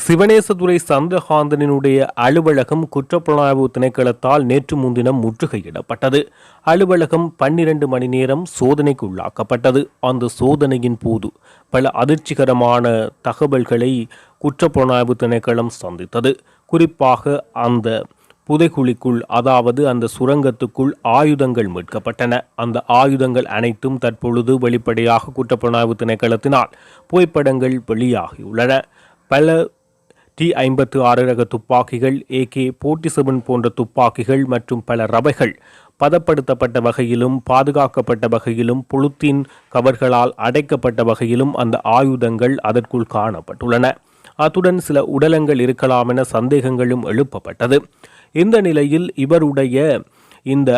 சிவனேசதுரை சந்திரகாந்தனினுடைய அலுவலகம் குற்றப்புலனாய்வு திணைக்களத்தால் நேற்று முன்தினம் முற்றுகையிடப்பட்டது. அலுவலகம் 12 மணி நேரம் சோதனைக்கு உள்ளாக்கப்பட்டது. அந்த சோதனையின் போது பல அதிர்ச்சிகரமான தகவல்களை குற்றப்புலனாய்வு திணைக்களம் சந்தித்தது. குறிப்பாக அந்த புதைக்குழிக்குள், அதாவது அந்த சுரங்கத்துக்குள் ஆயுதங்கள் மீட்கப்பட்டன. அந்த ஆயுதங்கள் அனைத்தும் தற்பொழுது வெளிப்படையாக குற்றப்புலனாய்வு திணைக்களத்தினால் புகைப்படங்கள் வெளியாகியுள்ளன. பல T-56 ரக துப்பாக்கிகள், AK-47 போன்ற துப்பாக்கிகள் மற்றும் பல ரவைகள் பதப்படுத்தப்பட்ட வகையிலும் பாதுகாக்கப்பட்ட வகையிலும் பொலித்தீன் கவர்களால் அடைக்கப்பட்ட வகையிலும் அந்த ஆயுதங்கள் அதற்குள் காணப்பட்டுள்ளன. அத்துடன் சில உடலங்கள் இருக்கலாம் என சந்தேகங்களும் எழுப்பப்பட்டது. இந்த நிலையில் இவருடைய இந்த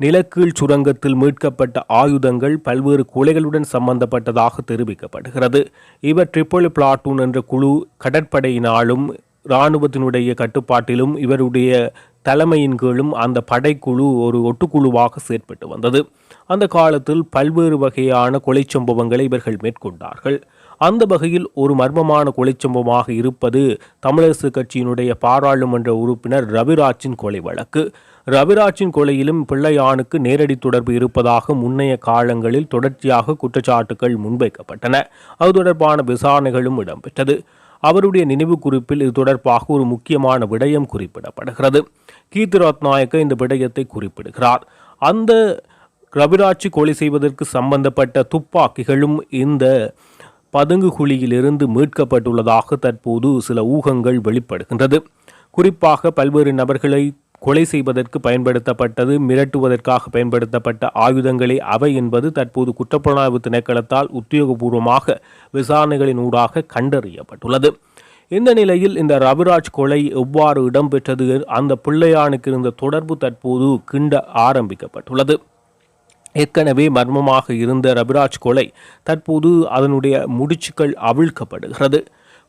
நிலக்கீழ் சுரங்கத்தில் மீட்கப்பட்ட ஆயுதங்கள் பல்வேறு கொலைகளுடன் சம்பந்தப்பட்டதாக தெரிவிக்கப்படுகிறது. இவர் ட்ரிப்போலி பிளாட்டூன் என்ற குழு கடற்படையினாலும் இராணுவத்தினுடைய கட்டுப்பாட்டிலும் இவருடைய தலைமையின் கீழும் அந்த படைக்குழு ஒரு ஒட்டுக்குழுவாக செயற்பட்டு வந்தது. அந்த காலத்தில் பல்வேறு வகையான கொலை சம்பவங்களை இவர்கள் மேற்கொண்டார்கள். அந்த வகையில் ஒரு மர்மமான கொலைச்சம்பவமாக இருப்பது தமிழரசு கட்சியினுடைய பாராளுமன்ற உறுப்பினர் ரவிராஜின் கொலை வழக்கு. ரவிராஜின் கொலையிலும் பிள்ளையானுக்கு நேரடி தொடர்பு இருப்பதாக முன்னைய காலங்களில் தொடர்ச்சியாக குற்றச்சாட்டுகள் முன்வைக்கப்பட்டன. அது தொடர்பான விசாரணைகளும் இடம்பெற்றது. அவருடைய நினைவு குறிப்பில் இது தொடர்பாக ஒரு முக்கியமான விடயம் குறிப்பிடப்படுகிறது. கீர்த்தி ரத்நாயக்க இந்த விடயத்தை குறிப்பிடுகிறார். அந்த ரவிராஜ் கொலை செய்வதற்கு சம்பந்தப்பட்ட துப்பாக்கிகளும் இந்த பதுங்கு குழியிலிருந்து மீட்கப்பட்டுள்ளதாக தற்போது சில ஊகங்கள் வெளிப்படுகின்றது. குறிப்பாக பல்வேறு நபர்களை கொலை செய்வதற்கு பயன்படுத்தப்பட்டது, மிரட்டுவதற்காக பயன்படுத்தப்பட்ட ஆயுதங்களே அவை என்பது தற்போது குற்றப்புலனாய்வு திணைக்களத்தால் உத்தியோகபூர்வமாக விசாரணைகளின் ஊடாக கண்டறியப்பட்டுள்ளது. இந்த நிலையில் இந்த ரவிராஜ் கொலை எவ்வாறு இடம்பெற்றது, அந்த பிள்ளையானுக்கு இருந்த தொடர்பு தற்போது கிண்ட ஆரம்பிக்கப்பட்டுள்ளது. ஏற்கனவே மர்மமாக இருந்த ரவிராஜ் கொலை தற்போது அதனுடைய முடிச்சுக்கள் அவிழ்க்கப்படுகிறது.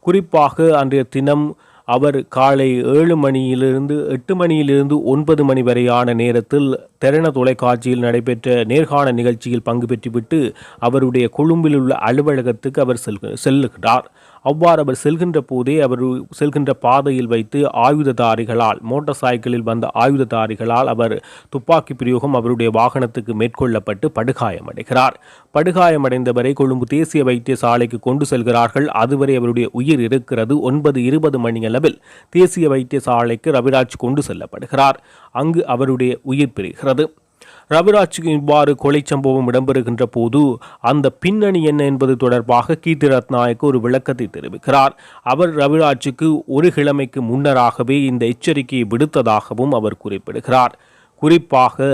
குறிப்பாக அன்றைய தினம் அவர் காலை 7 மணியிலிருந்து 8 மணியிலிருந்து 9 மணி வரையான நேரத்தில் தெரண தொலைக்காட்சியில் நடைபெற்ற நேர்காண நிகழ்ச்சியில் பங்கு பெற்றுவிட்டு அவருடைய கொழும்பில் உள்ள அலுவலகத்துக்கு அவர் செல்லுகிறார். அவ்வாறு அவர் செல்கின்ற போதே அவர் செல்கின்ற பாதையில் வைத்து ஆயுததாரிகளால், மோட்டார் சைக்கிளில் வந்த ஆயுததாரிகளால் அவர் துப்பாக்கி பிரயோகம் அவருடைய வாகனத்துக்கு மேற்கொள்ளப்பட்டு படுகாயமடைகிறார். படுகாயமடைந்தவரை கொழும்பு தேசிய வைத்தியசாலைக்கு கொண்டு செல்கிறார்கள். அதுவரை அவருடைய உயிர் இருக்கிறது. 9:20 மணி அளவில் தேசிய வைத்தியசாலைக்கு ரவிராஜ் கொண்டு செல்லப்படுகிறார். அங்கு அவருடைய உயிர் பிரிகிறது. ரவிராஜுக்கு இவ்வாறு கொலை சம்பவம் இடம்பெறுகின்ற போது அந்த பின்னணி என்ன என்பது தொடர்பாக கீர்த்தி ரத்நாயக்க ஒரு விளக்கத்தை தெரிவிக்கிறார். அவர் ரவிராஜுக்கு ஒரு கிழமைக்கு முன்னராகவே இந்த எச்சரிக்கையை விடுத்ததாகவும் அவர் குறிப்பிடுகிறார். குறிப்பாக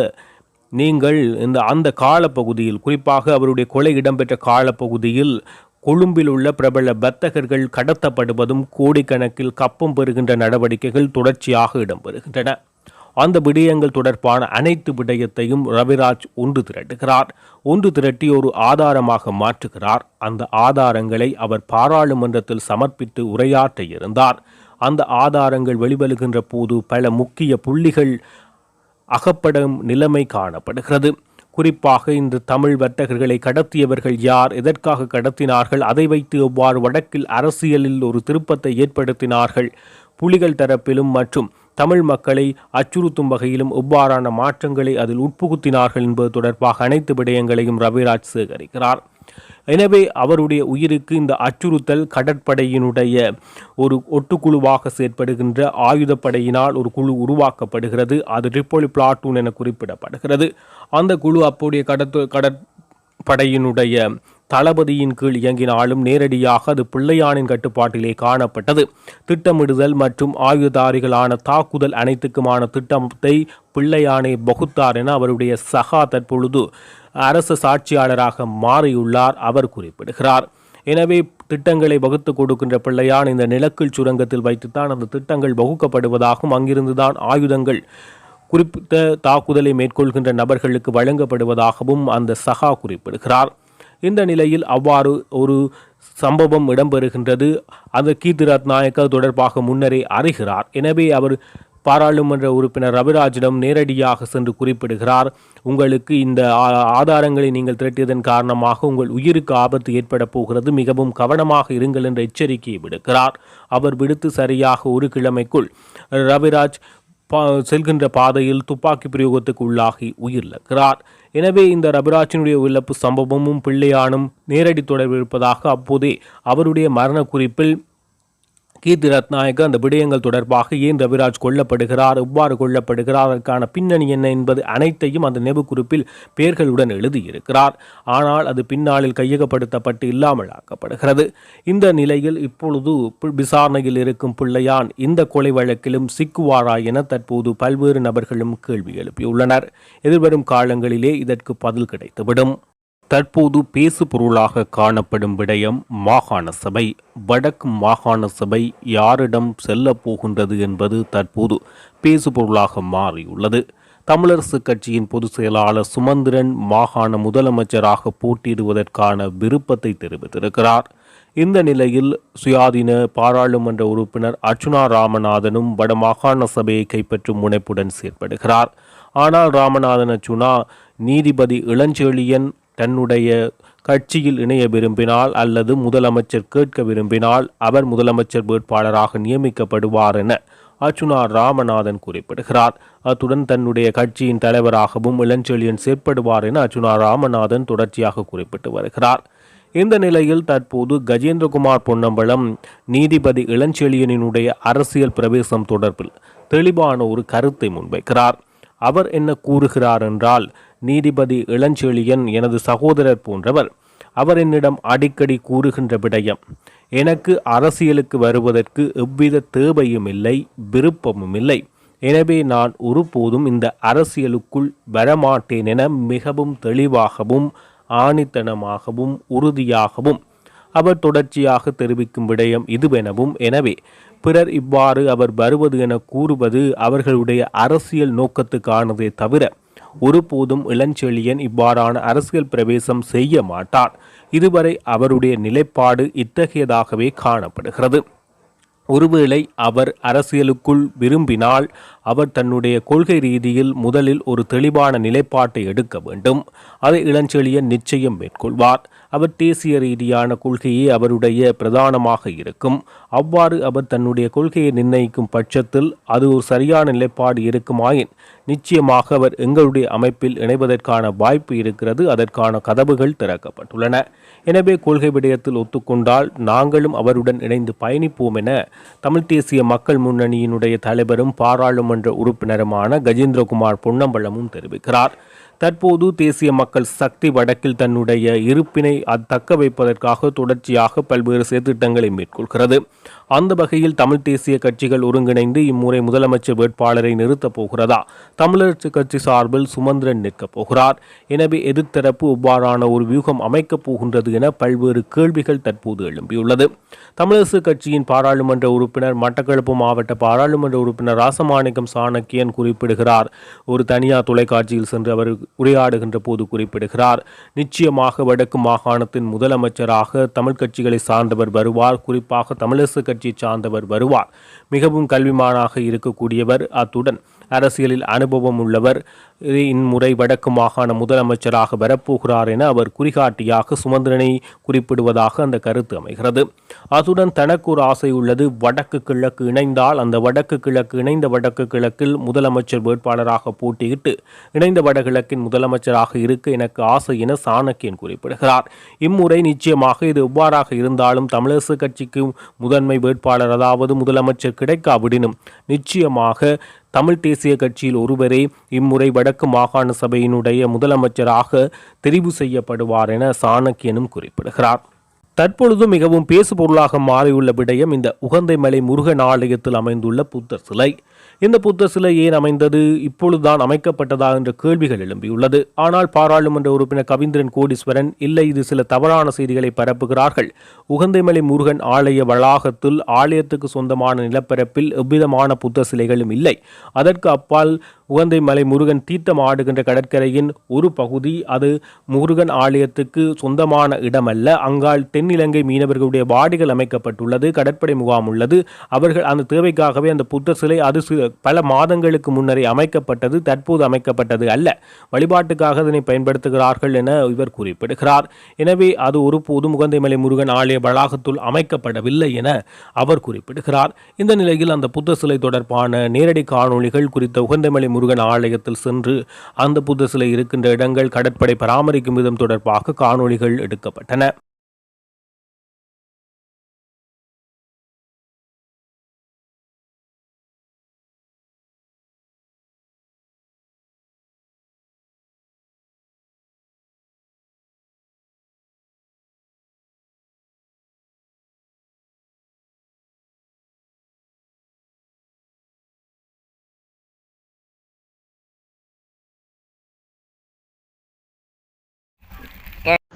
நீங்கள் அந்த காலப்பகுதியில், குறிப்பாக அவருடைய கொலை இடம்பெற்ற காலப்பகுதியில் கொழும்பில் உள்ள பிரபல வர்த்தகர்கள் கடத்தப்படுவதும் கோடிக்கணக்கில் கப்பம் பெறுகின்ற நடவடிக்கைகள் தொடர்ச்சியாக இடம்பெறுகின்றன. அந்த விடயங்கள் தொடர்பான அனைத்து விடயத்தையும் ரவிராஜ் ஒன்று திரட்டுகிறார். ஒன்று திரட்டி ஒரு ஆதாரமாக மாற்றுகிறார். அந்த ஆதாரங்களை அவர் பாராளுமன்றத்தில் சமர்ப்பித்து உரையாற்ற இருந்தார். அந்த ஆதாரங்கள் வெளிவருகின்ற போது பல முக்கிய புள்ளிகள் அகப்படும் நிலைமை காணப்படுகிறது. குறிப்பாக இந்த தமிழ் வர்த்தகர்களை கடத்தியவர்கள் யார், எதற்காக கடத்தினார்கள், அதை வைத்து எவ்வாறு வடக்கில் அரசியலில் ஒரு திருப்பத்தை ஏற்படுத்தினார்கள், புலிகள் தரப்பிலும் மற்றும் தமிழ் மக்களை அச்சுறுத்தும் வகையிலும் எவ்வாறான மாற்றங்களை அதில் உட்புகுத்தினார்கள் என்பது தொடர்பாக அனைத்து விடயங்களையும் ரவிராஜ் சேகரிக்கிறார். எனவே அவருடைய உயிருக்கு இந்த அச்சுறுத்தல் கடற்படையினுடைய ஒரு ஒட்டுக்குழுவாக செயற்படுகின்ற ஆயுதப்படையினால் ஒரு குழு உருவாக்கப்படுகிறது. அது ட்ரிப்போலி பிளாட்டூன் என குறிப்பிடப்படுகிறது. அந்த குழு அப்போதைய கடற்படையினுடைய தளபதியின் கீழ் இயங்கினாலும் நேரடியாக அது பிள்ளையானின் கட்டுப்பாட்டிலே காணப்பட்டது. திட்டமிடுதல் மற்றும் ஆயுததாரிகளான தாக்குதல் அனைத்துக்குமான திட்டத்தை பிள்ளையானை வகுத்தார் என அவருடைய சகா தற்பொழுது அரசு சாட்சியாளராக மாறியுள்ளார் அவர் குறிப்பிடுகிறார். எனவே திட்டங்களை வகுத்து கொடுக்கின்ற பிள்ளையான் இந்த நிலக்கீழ் சுரங்கத்தில் வைத்துத்தான் அந்த திட்டங்கள் வகுக்கப்படுவதாகவும் அங்கிருந்துதான் ஆயுதங்கள் குறிப்பிட்ட தாக்குதலை மேற்கொள்கின்ற நபர்களுக்கு வழங்கப்படுவதாகவும் அந்த சகா குறிப்பிடுகிறார். இந்த நிலையில் அவ்வாறு ஒரு சம்பவம் இடம்பெறுகின்றது. அந்த கீர்த்தி ரத்நாயக்க தொடர்பாக முன்னரே அறிகிறார். எனவே அவர் பாராளுமன்ற உறுப்பினர் ரவிராஜிடம் நேரடியாக சென்று குறிப்பிடுகிறார். உங்களுக்கு இந்த ஆதாரங்களை நீங்கள் திரட்டியதன் காரணமாக உங்கள் உயிருக்கு ஆபத்து ஏற்பட போகிறது, மிகவும் கவனமாக இருங்கள் என்ற எச்சரிக்கையை விடுக்கிறார். அவர் விடுத்து சரியாக ஒரு கிழமைக்குள் ரவிராஜ் செல்கின்ற பாதையில் துப்பாக்கி பிரயோகத்துக்கு உள்ளாகி உயிரிழக்கிறார். எனவே இந்த ரவிராஜினுடைய உயிரிழப்பு சம்பவமும் பிள்ளையானும் நேரடி தொடர்பு இருப்பதாக அப்போதே அவருடைய மரண குறிப்பில் கீர்த்தி ரத்நாயக்க அந்த விடயங்கள் தொடர்பாக ஏன் ரவிராஜ் கொல்லப்படுகிறார், எவ்வாறு கொல்லப்படுகிறார், அதற்கான பின்னணி என்ன என்பது அனைத்தையும் அந்த நினைவு குறிப்பில் பெயர்களுடன் எழுதியிருக்கிறார். ஆனால் அது பின்னாளில் கையகப்படுத்தப்பட்டு இல்லாமல் ஆக்கப்படுகிறது. இந்த நிலையில் இப்பொழுது விசாரணையில் இருக்கும் பிள்ளையான் இந்த கொலை வழக்கிலும் சிக்குவாரா என தற்போது பல்வேறு நபர்களும் கேள்வி எழுப்பியுள்ளனர். எதிர்வரும் காலங்களிலே இதற்கு பதில் கிடைத்துவிடும். தற்போது பேசு பொருளாக காணப்படும் விடயம் மாகாண சபை. வடக்கு மாகாண சபை யாரிடம் செல்ல போகின்றது என்பது தற்போது பேசு பொருளாக மாறியுள்ளது. தமிழரசு கட்சியின் பொதுச் செயலாளர் சுமந்திரன் மாகாண முதலமைச்சராக போட்டியிடுவதற்கான விருப்பத்தை தெரிவித்திருக்கிறார். இந்த நிலையில் சுயாதீன பாராளுமன்ற உறுப்பினர் அர்ச்சுனா ராமநாதனும் வடமாகாண சபையை கைப்பற்றும் முனைப்புடன் செயற்படுகிறார். ஆனால் ராமநாதன் அர்ச்சுனா நீதிபதி இளஞ்செழியன் தன்னுடைய கட்சியில் இணைய விரும்பினால் அல்லது முதலமைச்சர் கேட்க விரும்பினால் அவர் முதலமைச்சர் வேட்பாளராக நியமிக்கப்படுவார் என அர்ச்சுனா ராமநாதன் குறிப்பிடுகிறார். அத்துடன் தன்னுடைய கட்சியின் தலைவராகவும் இளஞ்செழியன் செயற்படுவார் என அர்ச்சுனா ராமநாதன் தொடர்ச்சியாக குறிப்பிட்டு வருகிறார். இந்த நிலையில் தற்போது கஜேந்திரகுமார் பொன்னம்பலம் நீதிபதி இளஞ்செழியனினுடைய அரசியல் பிரவேசம் தொடர்பில் தெளிவான ஒரு கருத்தை முன்வைக்கிறார். அவர் என்ன கூறுகிறார் என்றால், நீதிபதி இளஞ்செழியன் எனது சகோதரர் போன்றவர். அவர் என்னிடம் அடிக்கடி கூறுகின்ற விடயம், எனக்கு அரசியலுக்கு வருவதற்கு எவ்வித தேவையும் இல்லை, விருப்பமும் இல்லை. எனவே நான் ஒருபோதும் இந்த அரசியலுக்குள் வரமாட்டேன் என மிகவும் தெளிவாகவும் ஆணித்தனமாகவும் உறுதியாகவும் அவர் தொடர்ச்சியாக தெரிவிக்கும் விடயம் இதுவெனவும், எனவே பிறர் இவ்வாறு அவர் வருவது என கூறுவது அவர்களுடைய அரசியல் நோக்கத்துக்கானதே தவிர ஒருபோதும் இளஞ்செழியன் இவ்வாறான அரசியல் பிரவேசம் செய்ய மாட்டார். இதுவரை அவருடைய நிலைப்பாடு இத்தகையதாகவே காணப்படுகிறது. ஒருவேளை அவர் அரசியலுக்குள் விரும்பினால் அவர் தன்னுடைய கொள்கை ரீதியில் முதலில் ஒரு தெளிவான நிலைப்பாட்டை எடுக்க வேண்டும். அதை இளஞ்செழியன் நிச்சயம் மேற்கொள்வார். அவர் தேசிய ரீதியான கொள்கையே அவருடைய பிரதானமாக இருக்கும். அவ்வாறு அவர் தன்னுடைய கொள்கையை நிர்ணயிக்கும் பட்சத்தில் அது ஒரு சரியான நிலைப்பாடு இருக்குமாயின் நிச்சயமாக அவர் எங்களுடைய அமைப்பில் இணைவதற்கான வாய்ப்பு இருக்கிறது. அதற்கான கதவுகள் திறக்கப்பட்டுள்ளன. எனவே கொள்கை விடயத்தில் ஒத்துக்கொண்டால் நாங்களும் அவருடன் இணைந்து பயணிப்போம் என தமிழ் தேசிய மக்கள் முன்னணியினுடைய தலைவரும் பாராளுமன்ற உறுப்பினருமான கஜேந்திரகுமார் பொன்னம்பலமும் தெரிவிக்கிறார். தற்போது தேசிய மக்கள் சக்தி வடக்கில் தன்னுடைய இருப்பினை தக்க வைப்பதற்காக தொடர்ச்சியாக பல்வேறு செயற்திட்டங்களை மேற்கொள்கிறது. அந்த வகையில் தமிழ் தேசிய கட்சிகள் ஒருங்கிணைந்து இம்முறை முதலமைச்சர் வேட்பாளரை நிறுத்தப் போகிறதா? தமிழரசு கட்சி சார்பில் சுமந்திரன் நிற்கப் போகிறார். எனவே எதிர்த்தரப்பு இவ்வாறான ஒரு வியூகம் அமைக்கப் போகின்றது என பல்வேறு கேள்விகள் தற்போது எழும்பியுள்ளது. தமிழரசு கட்சியின் பாராளுமன்ற உறுப்பினர் மட்டக்களப்பு மாவட்ட பாராளுமன்ற உறுப்பினர் ராசமாணிக்கம் சாணக்கியன் குறிப்பிடுகிறார். ஒரு தனியார் தொலைக்காட்சியில் சென்று அவர் உரையாடுகின்ற போது குறிப்பிடுகிறார், நிச்சயமாக வடக்கு மாகாணத்தின் முதலமைச்சராக தமிழ் கட்சிகளை சார்ந்தவர் வருவார். குறிப்பாக தமிழரசு கட்சியை சார்ந்தவர் வருவார். மிகவும் கல்விமானாக இருக்கக்கூடியவர், அத்துடன் அரசியலில் அனுபவம் உள்ளவர். இம்முறை வடக்கு மாகாண முதலமைச்சராக வரப்போகிறார் என அவர் குறிகாட்டியாக சுமந்திரனை குறிப்பிடுவதாக அந்த கருத்து அமைகிறது. அத்துடன் தனக்கு ஒரு ஆசை உள்ளது, வடக்கு கிழக்கு இணைந்தால் அந்த வடக்கு கிழக்கு இணைந்த வடக்கு கிழக்கில் முதலமைச்சர் வேட்பாளராக போட்டியிட்டு இணைந்த வடகிழக்கின் முதலமைச்சராக இருக்க எனக்கு ஆசை என சாணக்கியன் குறிப்பிடுகிறார். இம்முறை நிச்சயமாக இது எவ்வாறாக இருந்தாலும் தமிழரசு கட்சிக்கு முதன்மை வேட்பாளர் அதாவது முதலமைச்சர் கிடைக்காவிடனும் நிச்சயமாக தமிழ் தேசிய கட்சியில் ஒருவரே இம்முறை வடக்கு மாகாண சபையினுடைய முதலமைச்சராக தெரிவு செய்யப்படுவார் என சாணக்கியனும் குறிப்பிடுகிறார். தற்பொழுது மிகவும் பேசு பொருளாக மாறியுள்ள விடயம் இந்த உகந்தைமலை முருகன் ஆலயத்தில் அமைந்துள்ள புத்தர் சிலை. இந்த புத்தர் சிலை ஏன் அமைந்தது, இப்பொழுதுதான் அமைக்கப்பட்டதா என்ற கேள்விகள் எழும்பியுள்ளது. ஆனால் பாராளுமன்ற உறுப்பினர் கவிந்திரன் கோடீஸ்வரன், இல்லை இது சில தவறான செய்திகளை பரப்புகிறார்கள். உகந்தைமலை முருகன் ஆலய வளாகத்தில் ஆலயத்துக்கு சொந்தமான நிலப்பரப்பில் எவ்விதமான புத்தர் சிலைகளும் இல்லை. அதற்கு அப்பால் உகந்தைமலை முருகன் தீர்த்தம் ஆடுகின்ற கடற்கரையின் ஒரு பகுதி, அது முருகன் ஆலயத்துக்கு சொந்தமான இடமல்ல. அங்கால் தென்னிலங்கை மீனவர்களுடைய வாடிகள் அமைக்கப்பட்டுள்ளது, கடற்படை முகாம் உள்ளது. அவர்கள் அந்த தேவைக்காகவே அந்த புத்தர் சிலை அது பல மாதங்களுக்கு முன்னரே அமைக்கப்பட்டது, தற்போது அமைக்கப்பட்டது அல்ல. வழிபாட்டுக்காக அதனை பயன்படுத்துகிறார்கள் என இவர் குறிப்பிடுகிறார். எனவே அது ஒருபோதும் உகந்தைமலை முருகன் ஆலய வளாகத்துள் அமைக்கப்படவில்லை என அவர் குறிப்பிடுகிறார். இந்த நிலையில் அந்த புத்த சிலை தொடர்பான நேரடி காணொளிகள் குறித்த உகந்தைமலை முருகன் ஆலயத்தில் சென்று அந்த புத்த சிலை இருக்கின்ற இடங்கள், கடற்படை பராமரிக்கும் விதம் தொடர்பாக காணொளிகள் எடுக்கப்பட்டன.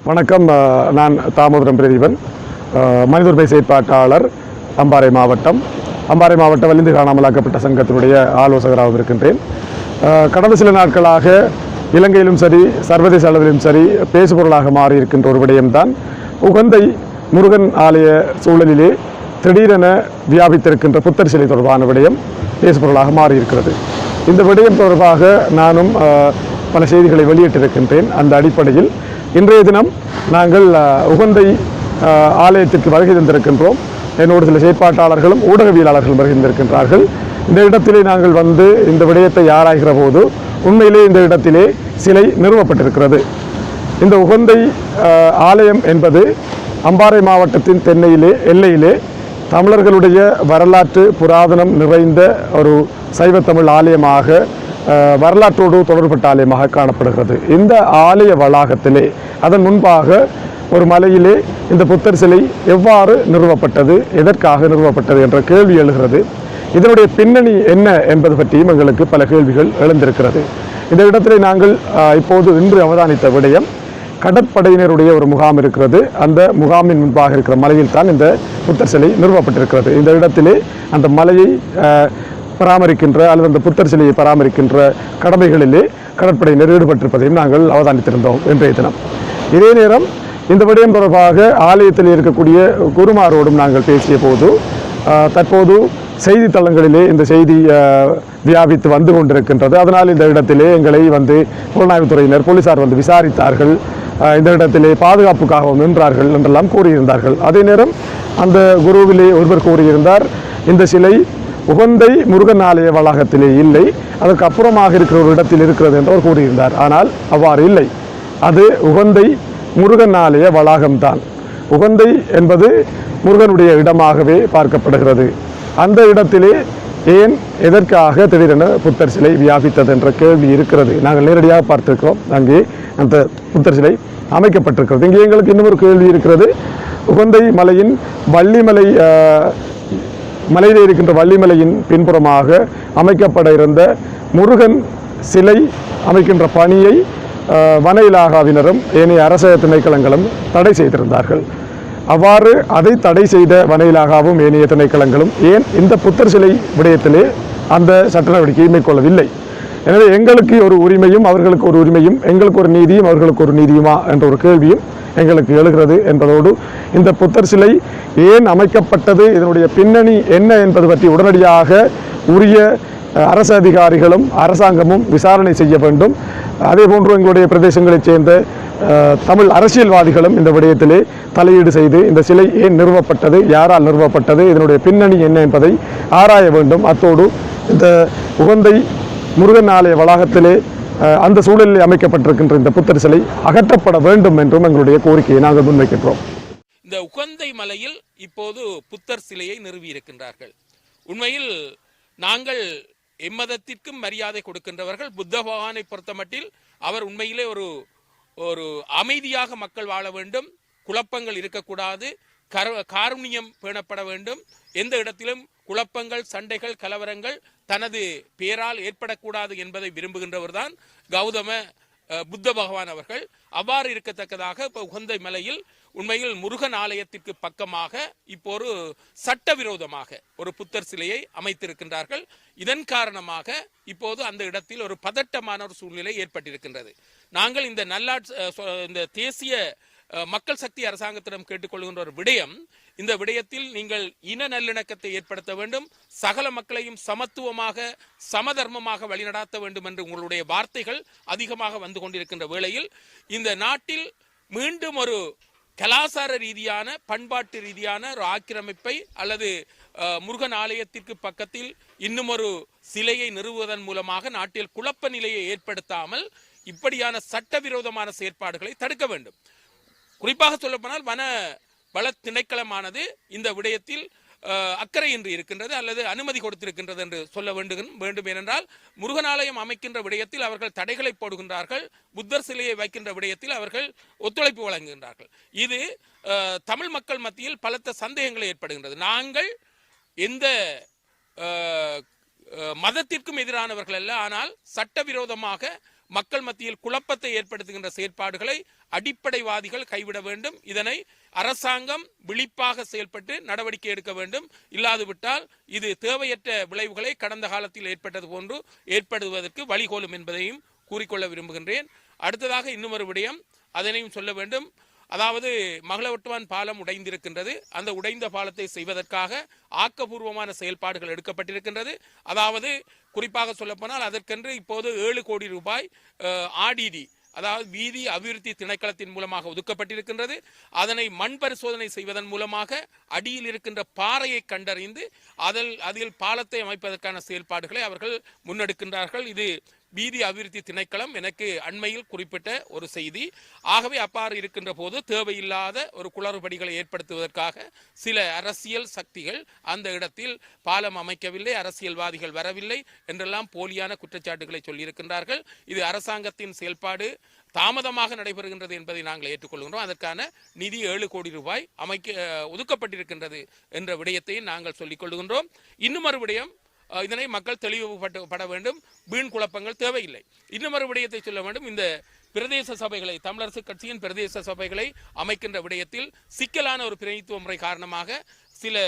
வணக்கம். நான் தாமோதரம் பிரதீபன், மனிதஉரிமை செயற்பாட்டாளர், அம்பாறை மாவட்ட வலிந்து காணாமலாக்கப்பட்ட சங்கத்தினுடைய ஆலோசகராகவும் இருக்கின்றேன். கடந்த சில நாட்களாக இலங்கையிலும் சரி, சர்வதேச அளவிலும் சரி பேசுபொருளாக மாறி இருக்கின்ற ஒரு விடயம்தான் உகந்தை முருகன் ஆலய சூழலிலே திடீரென வியாபித்திருக்கின்ற புத்தர் சிலை தொடர்பான விடயம் பேசுபொருளாக மாறியிருக்கிறது. இந்த விடயம் தொடர்பாக நானும் பல செய்திகளை வெளியிட்டிருக்கின்றேன். அந்த அடிப்படையில் இன்றைய தினம் நாங்கள் உகந்தை ஆலயத்திற்கு வருகை தந்திருக்கின்றோம். என்னோடு சில செயற்பாட்டாளர்களும் ஊடகவியலாளர்களும் வருகை தந்திருக்கின்றார்கள். இந்த இடத்திலே நாங்கள் வந்து இந்த விடயத்தை ஆராய்கிற போது உண்மையிலே இந்த இடத்திலே சிலை நிறுவப்பட்டிருக்கிறது. இந்த உகந்தை ஆலயம் என்பது அம்பாறை மாவட்டத்தின் தென்னையிலே எல்லையிலே தமிழர்களுடைய வரலாற்று புராதனம் நிறைந்த ஒரு சைவ தமிழ் ஆலயமாக, வரலாற்றோடு தொடர்பட்ட ஆலயமாக காணப்படுகிறது. இந்த ஆலய வளாகத்திலே அதன் முன்பாக ஒரு மலையிலே இந்த புத்தர் சிலை எவ்வாறு நிறுவப்பட்டது, எதற்காக நிறுவப்பட்டது என்ற கேள்வி எழுகிறது. இதனுடைய பின்னணி என்ன என்பது பற்றியும் எங்களுக்கு பல கேள்விகள் எழுந்திருக்கிறது. இந்த இடத்திலே நாங்கள் இப்போது இன்று அவதானித்த விடயம், கடற்படையினருடைய ஒரு முகாம் இருக்கிறது. அந்த முகாமின் முன்பாக இருக்கிற மலையில் தான் இந்த புத்தர் சிலை நிறுவப்பட்டிருக்கிறது. இந்த இடத்திலே அந்த மலையை பராமரிக்கின்ற அல்லது அந்த புத்தர் சிலையை பராமரிக்கின்ற கடமைகளிலே கடற்படையினர் ஈடுபட்டிருப்பதையும் நாங்கள் அவதானித்திருந்தோம் இன்றைய தினம். இதே நேரம் இந்த விடயம் தொடர்பாக ஆலயத்தில் இருக்கக்கூடிய குருமாரோடும் நாங்கள் பேசிய போது, தற்போது செய்தித்தளங்களிலே இந்த செய்தி வியாபித்து வந்து கொண்டிருக்கின்றது. அதனால் இந்த இடத்திலே எங்களை வந்து புலனாய்வுத்துறையினர், போலீசார் வந்து விசாரித்தார்கள். இந்த இடத்திலே பாதுகாப்புக்காகவும் நின்றார்கள் என்றெல்லாம் கூறியிருந்தார்கள். அதே நேரம் அந்த குருவிலே ஒருவர் கூறியிருந்தார், இந்த சிலை உகந்தை முருகன் ஆலய வளாகத்திலே இல்லை, அதற்கு அப்புறமாக இருக்கிற ஒரு இடத்தில் இருக்கிறது என்று அவர் கூறியிருந்தார். ஆனால் அவ்வாறு இல்லை, அது உகந்தை முருகன் ஆலய வளாகம்தான். உகந்தை என்பது முருகனுடைய இடமாகவே பார்க்கப்படுகிறது. அந்த இடத்திலே ஏன், எதற்காக திடீரென புத்தர் சிலை வியாபித்தது என்ற கேள்வி இருக்கிறது. நாங்கள் நேரடியாக பார்த்திருக்கிறோம், அங்கே அந்த புத்தர் சிலை அமைக்கப்பட்டிருக்கிறது. இங்கே எங்களுக்கு இன்னொரு கேள்வி இருக்கிறது. உகந்தை மலையின் வள்ளிமலை மலையிலே இருக்கின்ற வள்ளிமலையின் பின்புறமாக அமைக்கப்பட இருந்த முருகன் சிலை அமைக்கின்ற பணியை வன இலாகாவினரும் ஏனைய அரச திணைக்களங்களும் தடை செய்திருந்தார்கள். அவ்வாறு அதை தடை செய்த வன இலாகாவும் ஏனைய திணைக்களங்களும் ஏன் இந்த புத்தர் சிலை விடயத்திலே அந்த சட்ட நடவடிக்கையை மேற்கொள்ளவில்லை? எனவே எங்களுக்கு ஒரு உரிமையும் அவர்களுக்கு ஒரு உரிமையும், எங்களுக்கு ஒரு நீதியும் அவர்களுக்கு ஒரு நீதியுமா என்ற ஒரு கேள்வியும் எங்களுக்கு எழுகிறது என்பதோடு, இந்த புத்தர் சிலை ஏன் அமைக்கப்பட்டது, இதனுடைய பின்னணி என்ன என்பது பற்றி உடனடியாக உரிய அரசு அதிகாரிகளும் அரசாங்கமும் விசாரணை செய்ய வேண்டும். அதேபோன்று எங்களுடைய பிரதேசங்களைச் சேர்ந்த தமிழ் அரசியல்வாதிகளும் இந்த விடயத்திலே தலையீடு செய்து இந்த சிலை ஏன் நிறுவப்பட்டது, யாரால் நிறுவப்பட்டது, இதனுடைய பின்னணி என்ன என்பதை ஆராய வேண்டும். அத்தோடு இந்த உகந்தை முருகன் ஆலய வளாகத்திலே அந்த சூழலில் அமைக்கப்பட்டிருக்கின்ற இந்த புத்தர் சிலை அகற்றப்பட வேண்டும் என்றும் எங்களுடைய கோரிக்கையை நாங்கள் முன்வைக்கின்றோம். இந்த உகந்தை மலையில் இப்போது புத்தர் சிலையை நிறுவி இருக்கின்றார்கள். உண்மையில் நாங்கள் எம்மதத்திற்கும் மரியாதை கொடுக்கின்றவர்கள். புத்த பகவானை பொறுத்தமட்டில் அவர் உண்மையிலே ஒரு அமைதியாக மக்கள் வாழ வேண்டும், குழப்பங்கள் இருக்கக்கூடாது, காருண்யம் பேணப்பட வேண்டும், எந்த இடத்திலும் குழப்பங்கள், சண்டைகள், கலவரங்கள் தனது பேரால் ஏற்படக்கூடாது என்பதை விரும்புகின்றவர் தான் கௌதம புத்த பகவான் அவர்கள். அவ்வாறு இருக்கத்தக்கதாக இப்போ உகந்தை மலையில் உண்மையில் முருகன் ஆலயத்திற்கு பக்கமாக இப்போ ஒரு சட்டவிரோதமாக ஒரு புத்தர் சிலையை அமைத்திருக்கின்றார்கள். இதன் காரணமாக இப்போது அந்த இடத்தில் ஒரு பதட்டமான ஒரு சூழ்நிலை ஏற்பட்டிருக்கின்றது. நாங்கள் இந்த தேசிய மக்கள் சக்தி அரசாங்கத்திடம் கேட்டுக்கொள்கின்ற ஒரு விடயம், இந்த விடயத்தில் நீங்கள் இன நல்லிணக்கத்தை ஏற்படுத்த வேண்டும், சகல மக்களையும் சமத்துவமாக சமதர்மமாக வழிநடாத்த வேண்டும் என்று உங்களுடைய வார்த்தைகள் அதிகமாக வந்து கொண்டிருக்கின்ற வேளையில் இந்த நாட்டில் மீண்டும் ஒரு கலாசார ரீதியான பண்பாட்டு ரீதியான ஒரு ஆக்கிரமிப்பை அல்லது முருகன் ஆலயத்திற்கு பக்கத்தில் இன்னும் ஒரு சிலையை நிறுவுவதன் மூலமாக நாட்டில் குழப்ப நிலையை ஏற்படுத்தாமல் இப்படியான சட்டவிரோதமான செயற்பாடுகளை தடுக்க வேண்டும். குறிப்பாக சொல்லப்போனால் வன வள திணைக்களமானது இந்த விடயத்தில் அக்கறையின்றி இருக்கின்றது அல்லது அனுமதி கொடுத்திருக்கின்றது என்று சொல்ல வேண்டும். ஏனென்றால் முருகனாலயம் அமைக்கின்ற விடயத்தில் அவர்கள் தடைகளை போடுகின்றார்கள், புத்தர் சிலையை வைக்கின்ற விடயத்தில் அவர்கள் ஒத்துழைப்பு வழங்குகின்றார்கள். இது தமிழ் மக்கள் மத்தியில் பலத்த சந்தேகங்களை ஏற்படுகின்றது. நாங்கள் எந்த மதத்திற்கும் எதிரானவர்கள் அல்ல, ஆனால் சட்டவிரோதமாக மக்கள் மத்தியில் குழப்பத்தை ஏற்படுத்துகின்ற செயற்பாடுகளை அடிப்படைவாதிகள் கைவிட வேண்டும். இதனை அரசாங்கம் விழிப்பாக செயல்பட்டு நடவடிக்கை எடுக்க வேண்டும். இல்லாதுவிட்டால் இது தேவையற்ற விளைவுகளை கடந்த காலத்தில் ஏற்பட்டது போன்று ஏற்படுவதற்கு வழிகோலும் என்பதையும் கூறிக்கொள்ள விரும்புகின்றேன். அடுத்ததாக இன்னும் ஒரு விடயம், அதனையும் சொல்ல வேண்டும். அதாவது மகளவட்டுவான் பாலம் உடைந்திருக்கின்றது. அந்த உடைந்த பாலத்தை செய்வதற்காக ஆக்கப்பூர்வமான செயல்பாடுகள் எடுக்கப்பட்டிருக்கின்றது. அதாவது குறிப்பாக சொல்லப்போனால் அதற்கென்று இப்போது 7 கோடி ரூபாய் ஆர்டிடி, அதாவது வீதி அபிவிருத்தி திணைக்களத்தின் மூலமாக ஒதுக்கப்பட்டிருக்கின்றது. அதனை மண் பரிசோதனை செய்வதன் மூலமாக அடியில் இருக்கின்ற பாறையை கண்டறிந்து அதில் பாலத்தை அமைப்பதற்கான செயல்பாடுகளை அவர்கள் முன்னெடுக்கின்றார்கள். இது வீதி அபிவிருத்தி திணைக்களம் எனக்கு அண்மையில் குறிப்பிட்ட ஒரு செய்தி. ஆகவே அப்பாறு இருக்கின்ற போது தேவையில்லாத ஒரு குளறுபடிகளை ஏற்படுத்துவதற்காக சில அரசியல் சக்திகள் அந்த இடத்தில் பாலம் அமைக்கவில்லை, அரசியல்வாதிகள் வரவில்லை என்றெல்லாம் போலியான குற்றச்சாட்டுகளை சொல்லியிருக்கின்றார்கள். இது அரசாங்கத்தின் செயல்பாடு தாமதமாக நடைபெறுகின்றது என்பதை நாங்கள் ஏற்றுக்கொள்கின்றோம். அதற்கான நிதி 7 கோடி ரூபாய் ஒதுக்கப்பட்டிருக்கின்றது என்ற விடயத்தையும் நாங்கள் சொல்லிக் கொள்கின்றோம். இன்னும் ஒரு விடயம், இதனை மக்கள் தெளிவுபட வேண்டும். வீண் குழப்பங்கள் தேவையில்லை. இன்னும் ஒரு விடயத்தை சொல்ல வேண்டும். இந்த பிரதேச சபைகளை, தமிழரசு கட்சியின் பிரதேச சபைகளை அமைக்கின்ற விடயத்தில் சிக்கலான ஒரு பிரதிநிதித்துவ முறை காரணமாக சில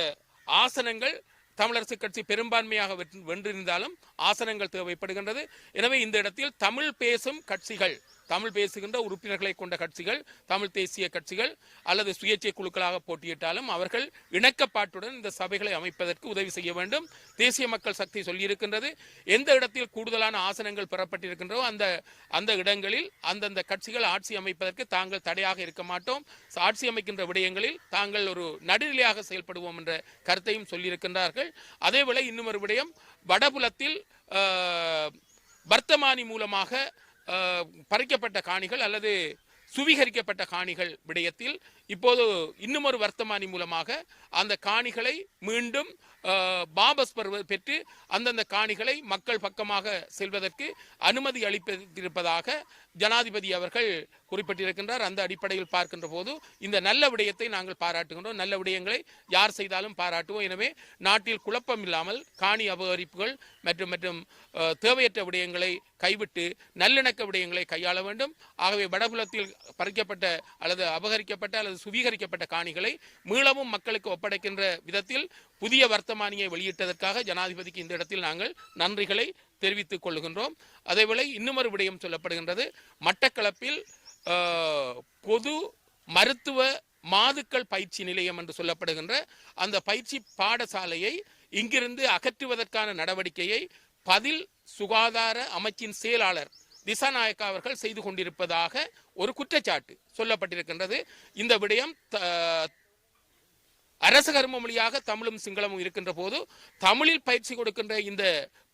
ஆசனங்கள் தமிழரசு கட்சி பெரும்பான்மையாக வென்றிருந்தாலும் ஆசனங்கள் தேவைப்படுகின்றது. எனவே இந்த இடத்தில் தமிழ் பேசும் கட்சிகள், தமிழ் பேசுகின்ற உறுப்பினர்களை கொண்ட கட்சிகள், தமிழ் தேசிய கட்சிகள் அல்லது சுயேட்சை குழுக்களாக போட்டியிட்டாலும் அவர்கள் இணக்கப்பாட்டுடன் இந்த சபைகளை அமைப்பதற்கு உதவி செய்ய வேண்டும். தேசிய மக்கள் சக்தி சொல்லியிருக்கின்றது, எந்த இடத்தில் கூடுதலான ஆசனங்கள் பெறப்பட்டிருக்கின்றோ அந்த இடங்களில் அந்தந்த கட்சிகள் ஆட்சி அமைப்பதற்கு தாங்கள் தடையாக இருக்க மாட்டோம். ஆட்சி அமைக்கின்ற விடயங்களில் தாங்கள் ஒரு நடுநிலையாக செயல்படுவோம் என்ற கருத்தையும் சொல்லியிருக்கின்றார்கள். அதேவேளை இன்னும் ஒரு விடயம், வடபுலத்தில் வர்த்தமானி மூலமாக பறிக்கப்பட்ட காணிகள் அல்லது சுவீகரிக்கப்பட்ட காணிகள் விடயத்தில் இப்போது இன்னும் ஒரு வர்த்தமானி மூலமாக அந்த காணிகளை மீண்டும் வாபஸ் பெற்று அந்தந்த காணிகளை மக்கள் பக்கமாக செல்வதற்கு அனுமதி அளிப்பதாக ஜனாதிபதி அவர்கள் குறிப்பிட்டிருக்கின்றார். அந்த அடிப்படையில் பார்க்கின்ற போது இந்த நல்ல விடயத்தை நாங்கள் பாராட்டுகின்றோம். நல்ல விடயங்களை யார் செய்தாலும் பாராட்டுவோம். எனவே நாட்டில் குழப்பம் இல்லாமல் காணி அபகரிப்புகள் மற்றும் தேவையற்ற விடயங்களை கைவிட்டு நல்லிணக்க விடயங்களை கையாள வேண்டும். ஆகவே வடபுலத்தில் பறிக்கப்பட்ட அல்லது அபகரிக்கப்பட்ட அல்லது சுவீகரிக்கப்பட்ட காணிகளை மீளவும் மக்களுக்கு ஒப்படைக்கின்ற விதத்தில் புதிய வர்த்தமானியை வெளியிட்டதற்காக ஜனாதிபதிக்கு இந்த இடத்தில் நாங்கள் நன்றிகளை தெரிவித்துக் கொள்கின்றோம். அதேவேளை இன்னும் ஒரு விடயம் சொல்லப்படுகின்றது. மட்டக்களப்பில் பொது மருத்துவ மாதுக்கள் பயிற்சி நிலையம் என்று சொல்லப்படுகின்ற அந்த பயிற்சி பாடசாலையை இங்கிருந்து அகற்றுவதற்கான நடவடிக்கையை பதில் சுகாதார அமைச்சின் செயலாளர் திசாநாயக்கா அவர்கள் செய்து கொண்டிருப்பதாக ஒரு குற்றச்சாட்டு சொல்லப்பட்டிருக்கின்றது. இந்த விடயம் அரச கர்ம மொழியாக தமிழும் சிங்களமும் இருக்கின்ற போது தமிழில் பயிற்சி கொடுக்கின்ற இந்த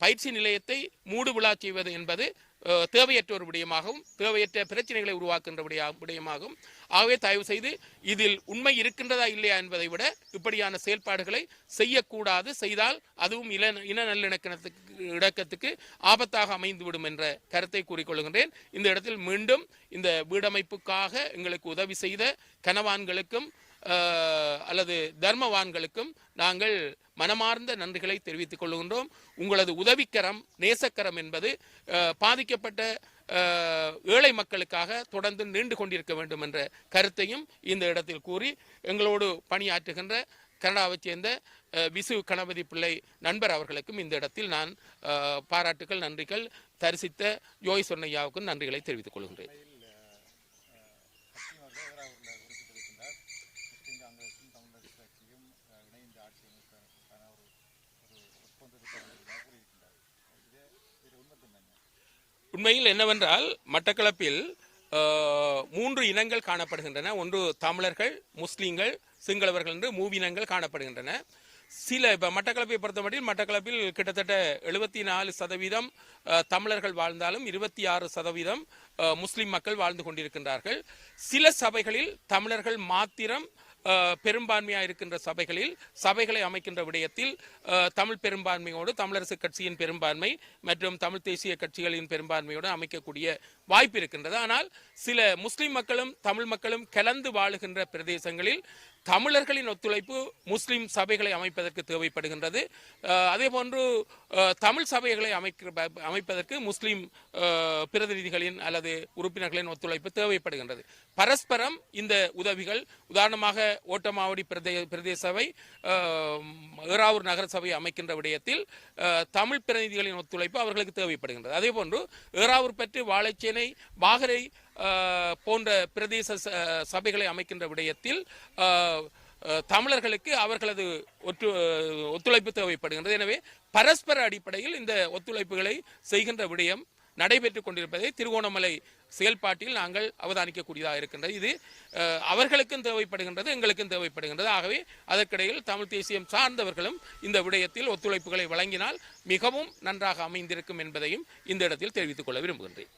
பயிற்சி நிலையத்தை மூடு விழா செய்வது என்பது தேவையற்ற ஒரு விடயமாகவும் தேவையற்ற பிரச்சனைகளை உருவாக்குகின்ற விடயமாகும். ஆகவே தயவு செய்து இதில் உண்மை இருக்கின்றதா இல்லையா என்பதை விட இப்படியான செயல்பாடுகளை செய்யக்கூடாது. செய்தால் அதுவும் இன நல்லிணக்கத்துக்கு ஆபத்தாக அமைந்துவிடும் என்ற கருத்தை கூறிக்கொள்கின்றேன். இந்த இடத்தில் மீண்டும் இந்த வீடமைப்புக்காக எங்களுக்கு உதவி செய்த கனவான்களுக்கும் அல்லது தர்மவான்களுக்கும் நாங்கள் மனமார்ந்த நன்றிகளை தெரிவித்துக் கொள்கின்றோம். உங்களது உதவிக்கரம், நேசக்கரம் என்பது பாதிக்கப்பட்ட ஏழை மக்களுக்காக தொடர்ந்து நீண்டு கொண்டிருக்க வேண்டும் என்ற கருத்தையும் இந்த இடத்தில் கூறி எங்களோடு பணியாற்றுகின்ற கனடாவைச் சேர்ந்த விசு கணபதி பிள்ளை நண்பர் அவர்களுக்கும் இந்த இடத்தில் நான் பாராட்டுகள், நன்றிகள் தரிசித்த யோய் சொன்னையாவுக்கும் நன்றிகளை தெரிவித்துக் கொள்கின்றேன். உண்மையில் என்னவென்றால் மட்டக்களப்பில் 3 இனங்கள் காணப்படுகின்றன. ஒன்று தமிழர்கள், முஸ்லீம்கள், சிங்களவர்கள் என்று மூவினங்கள் காணப்படுகின்றன. சில இப்போ மட்டக்களப்பை பொறுத்தமட்டில் மட்டக்களப்பில் கிட்டத்தட்ட 74% தமிழர்கள் வாழ்ந்தாலும் 26% முஸ்லிம் மக்கள் வாழ்ந்து கொண்டிருக்கின்றார்கள். சில சபைகளில் தமிழர்கள் மாத்திரம் பெரும்பான்மையாக இருக்கின்ற சபைகளை அமைக்கின்ற விடயத்தில் தமிழ் பெரும்பான்மையோடு தமிழரசு கட்சியின் பெரும்பான்மை மற்றும் தமிழ் தேசிய கட்சிகளின் பெரும்பான்மையோடு அமைக்கக்கூடிய வாய்ப்பு இருக்கின்றது. ஆனால் சில முஸ்லிம் மக்களும் தமிழ் மக்களும் கலந்து வாழுகின்ற பிரதேசங்களில் தமிழர்களின் ஒத்துழைப்பு முஸ்லிம் சபைகளை அமைப்பதற்கு தேவைப்படுகின்றது. அதே போன்று தமிழ் சபைகளை அமைப்பதற்கு முஸ்லிம் பிரதிநிதிகளின் அல்லது உறுப்பினர்களின் ஒத்துழைப்பு தேவைப்படுகின்றது. பரஸ்பரம் இந்த உதவிகள், உதாரணமாக ஓட்டமாவடி பிரதேச சபை, ஏறாவூர் நகர சபை அமைக்கின்ற விடயத்தில் தமிழ் பிரதிநிதிகளின் ஒத்துழைப்பு அவர்களுக்கு தேவைப்படுகின்றது. அதே போன்று ஏறாவூர் பற்றி வாழைச்சேனை, வாகரை போன்ற பிரதேச சபைகளை அமைக்கின்ற விடயத்தில் தமிழர்களுக்கு அவர்களது ஒத்துழைப்பு தேவைப்படுகின்றது. எனவே பரஸ்பர அடிப்படையில் இந்த ஒத்துழைப்புகளை செய்கின்ற விடயம் நடைபெற்றுக் கொண்டிருப்பதை திருகோணமலை செயல்பாட்டில் நாங்கள் அவதானிக்கக்கூடியதாக இருக்கின்றது. இது அவர்களுக்கும் தேவைப்படுகின்றது, எங்களுக்கும் தேவைப்படுகின்றது. ஆகவே அதற்கிடையில் தமிழ் தேசியம் சார்ந்தவர்களும் இந்த விடயத்தில் ஒத்துழைப்புகளை வழங்கினால் மிகவும் நன்றாக அமைந்திருக்கும் என்பதையும் இந்த இடத்தில் தெரிவித்துக் கொள்ள விரும்புகின்றேன்.